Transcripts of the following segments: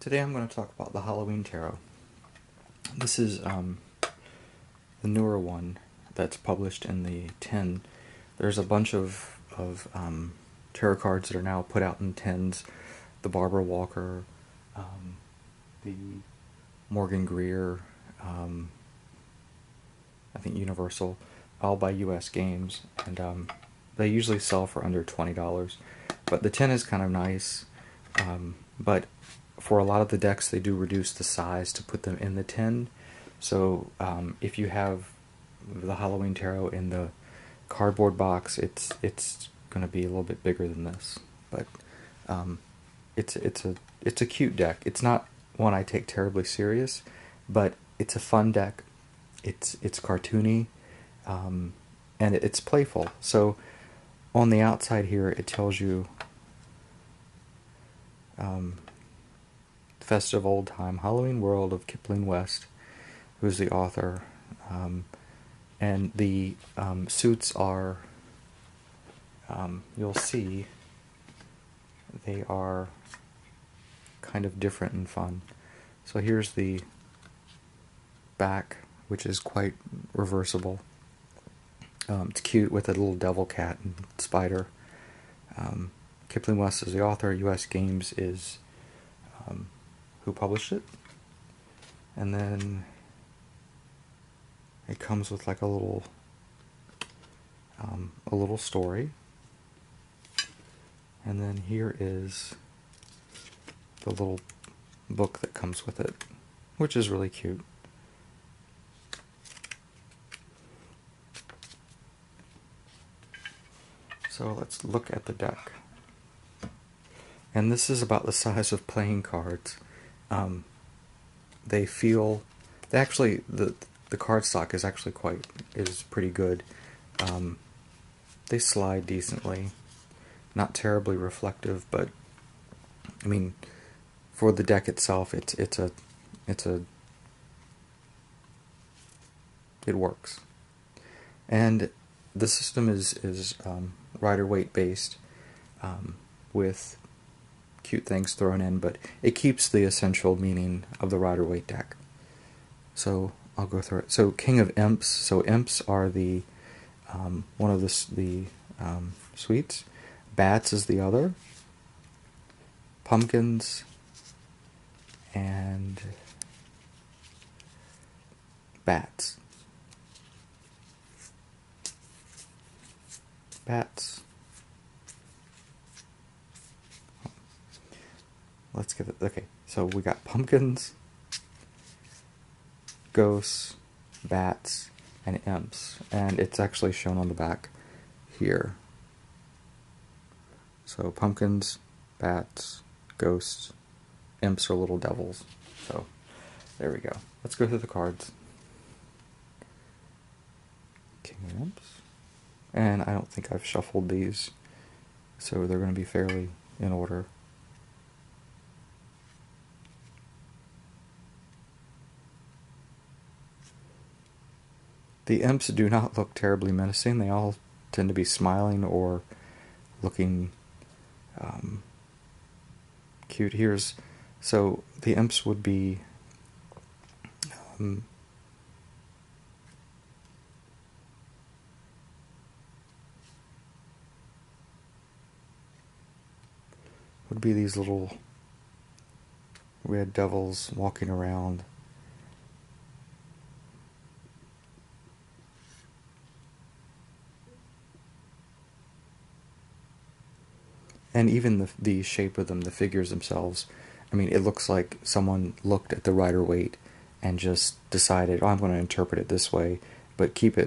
Today I'm going to talk about the Halloween Tarot. This is the newer one that's published in the tin. There's a bunch of tarot cards that are now put out in tins. The Barbara Walker, the Morgan Greer, I think Universal, all by US Games, and they usually sell for under $20. But the tin is kind of nice, but for a lot of the decks they do reduce the size to put them in the tin. So if you have the Halloween Tarot in the cardboard box, it's going to be a little bit bigger than this. But it's a cute deck. It's not one I take terribly serious, but it's a fun deck. It's cartoony, and it's playful. So on the outside here it tells you Festive Old Time Halloween World of Kipling West, who's the author, and the suits are, you'll see, they are kind of different and fun. So here's the back, which is quite reversible. It's cute with a little devil cat and spider. Kipling West is the author. US Games is who published it. And then it comes with like a little story. And then here is the little book that comes with it, which is really cute. So let's look at the deck. And this is about the size of playing cards. They feel, the cardstock is actually pretty good. They slide decently, not terribly reflective, but I mean, for the deck itself, it works. And the system is Rider-Waite based, with cute things thrown in, but it keeps the essential meaning of the Rider-Waite deck. So I'll go through it. So King of Imps. So Imps are the one of the suites. Bats is the other. Pumpkins and bats. Bats. Let's get it. Okay, so we got pumpkins, ghosts, bats, and imps. And it's actually shown on the back here. So pumpkins, bats, ghosts, imps are little devils. So there we go. Let's go through the cards. King of Imps. And I don't think I've shuffled these, so they're going to be fairly in order. The imps do not look terribly menacing. They all tend to be smiling or looking cute. So the imps would be these little red devils walking around. And even the shape of them, the figures themselves, I mean, it looks like someone looked at the Rider-Waite and just decided, oh, I'm going to interpret it this way, but keep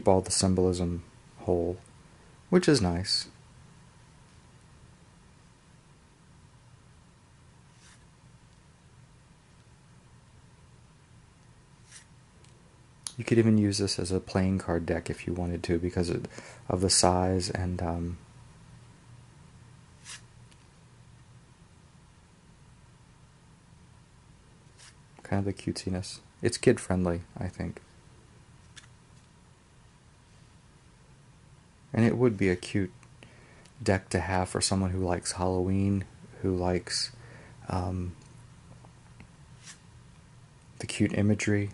all the symbolism whole, which is nice. You could even use this as a playing card deck if you wanted to, because of the size and kind of the cutesiness. It's kid friendly, I think. And it would be a cute deck to have for someone who likes Halloween, who likes the cute imagery.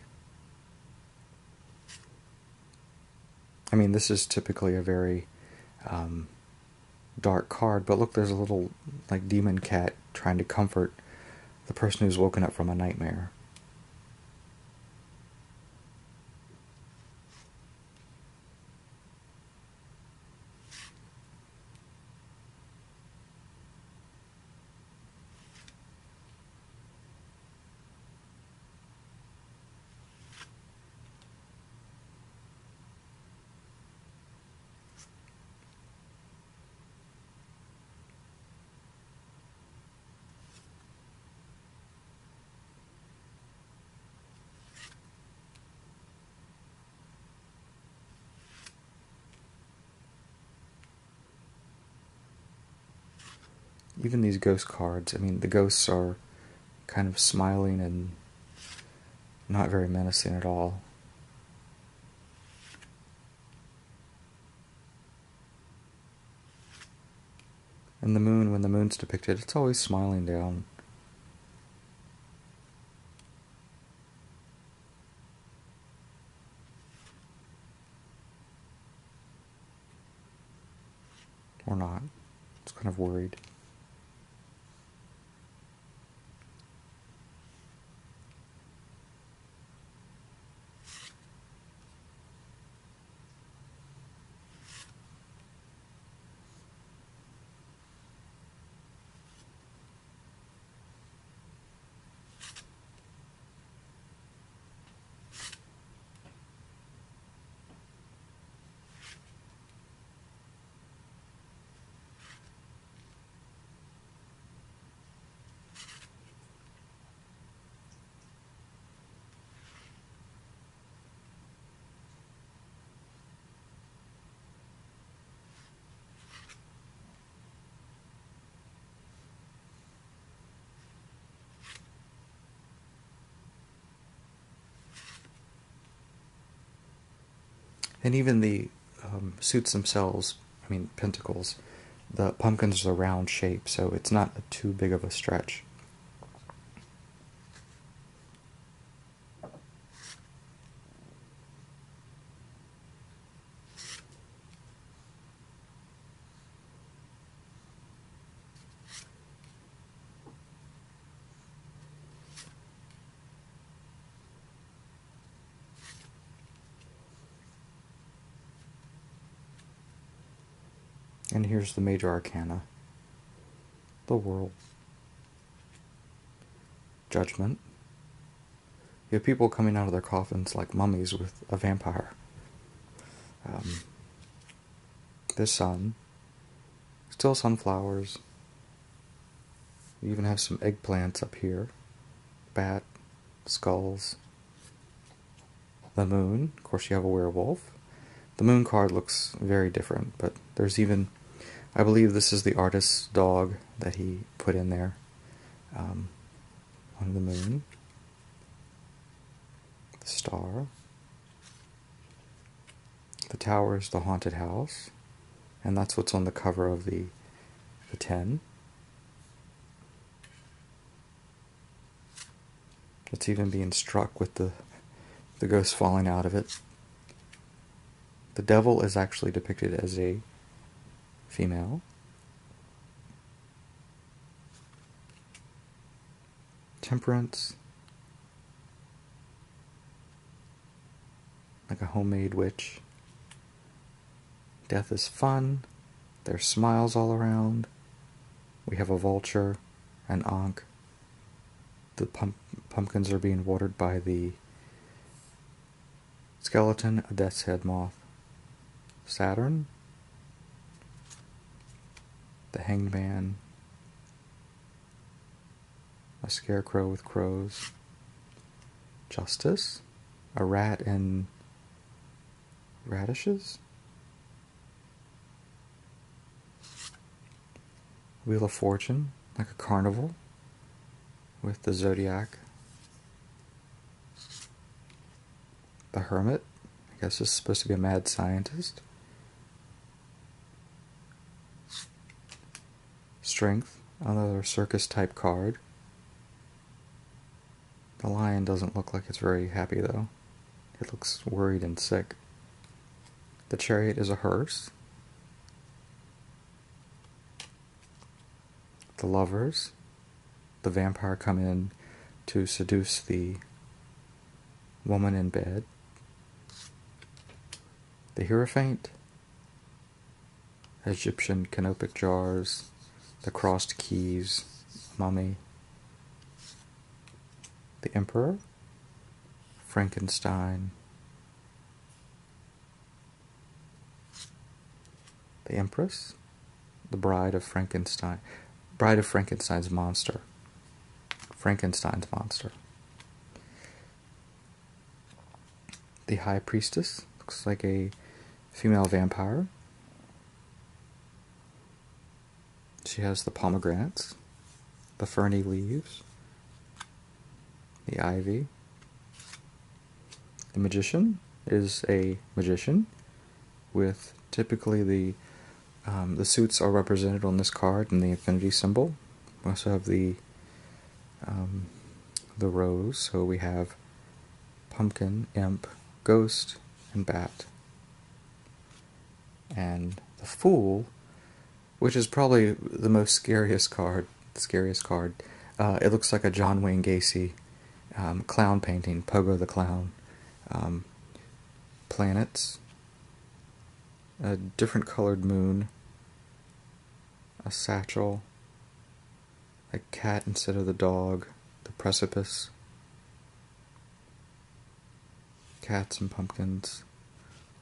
I mean, this is typically a very dark card, but look, there's a little like demon cat trying to comfort the person who's woken up from a nightmare. Even these ghost cards, I mean, the ghosts are kind of smiling and not very menacing at all. And the moon, when the moon's depicted, it's always smiling down. Or not. It's kind of worried. And even the suits themselves, I mean, pentacles, the pumpkins are a round shape, so it's not too big of a stretch. And here's the major arcana. The World. Judgment. You have people coming out of their coffins like mummies with a vampire. The sun. Still sunflowers. You even have some eggplants up here. Bat. Skulls. The moon. Of course you have a werewolf. The moon card looks very different, but there's even, I believe this is the artist's dog that he put in there on the moon. The star. The tower is the haunted house, and that's what's on the cover of the 10. It's even being struck with the ghost falling out of it. The devil is actually depicted as a female. Temperance. Like a homemade witch. Death is fun. There's smiles all around. We have a vulture, an ankh. The pumpkins are being watered by the skeleton, a death's head moth. Saturn, the hanged man, a scarecrow with crows, Justice, a rat in radishes, Wheel of Fortune, like a carnival with the zodiac, the Hermit, I guess this is supposed to be a mad scientist, Strength, another circus type card. The lion doesn't look like it's very happy though. It looks worried and sick. The chariot is a hearse. The lovers, the vampire come in to seduce the woman in bed. The Hierophant, Egyptian canopic jars, the crossed keys, mummy. The Emperor, Frankenstein. The Empress, the Bride of Frankenstein. Bride of Frankenstein's monster. Frankenstein's monster. The High Priestess, looks like a female vampire. She has the pomegranates, the ferny leaves, the ivy. The Magician is a magician with typically the suits are represented on this card in the infinity symbol. We also have the rose, so we have pumpkin, imp, ghost, and bat. And the Fool, which is probably the most scariest card. It looks like a John Wayne Gacy clown painting, Pogo the Clown. Planets, a different colored moon, a satchel, a cat instead of the dog, the precipice, cats and pumpkins,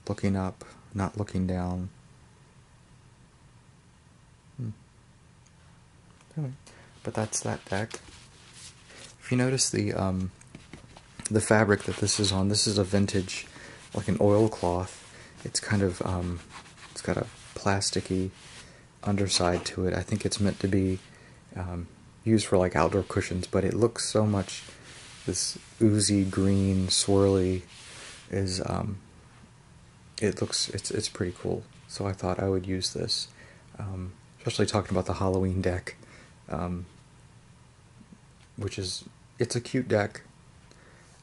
looking up, not looking down. Anyway, but that's that deck. If you notice the fabric that this is on, this is a vintage, like an oilcloth. It's kind of, it's got a plasticky underside to it. I think it's meant to be used for like outdoor cushions, but it looks so much, this oozy green swirly is, it's pretty cool. So I thought I would use this, especially talking about the Halloween deck, which is, it's a cute deck.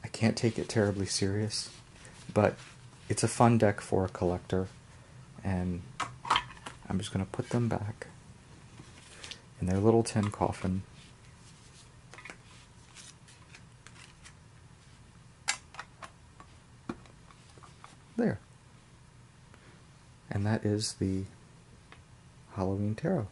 I can't take it terribly serious, but it's a fun deck for a collector, and I'm just going to put them back in their little tin coffin. There. And that is the Halloween Tarot.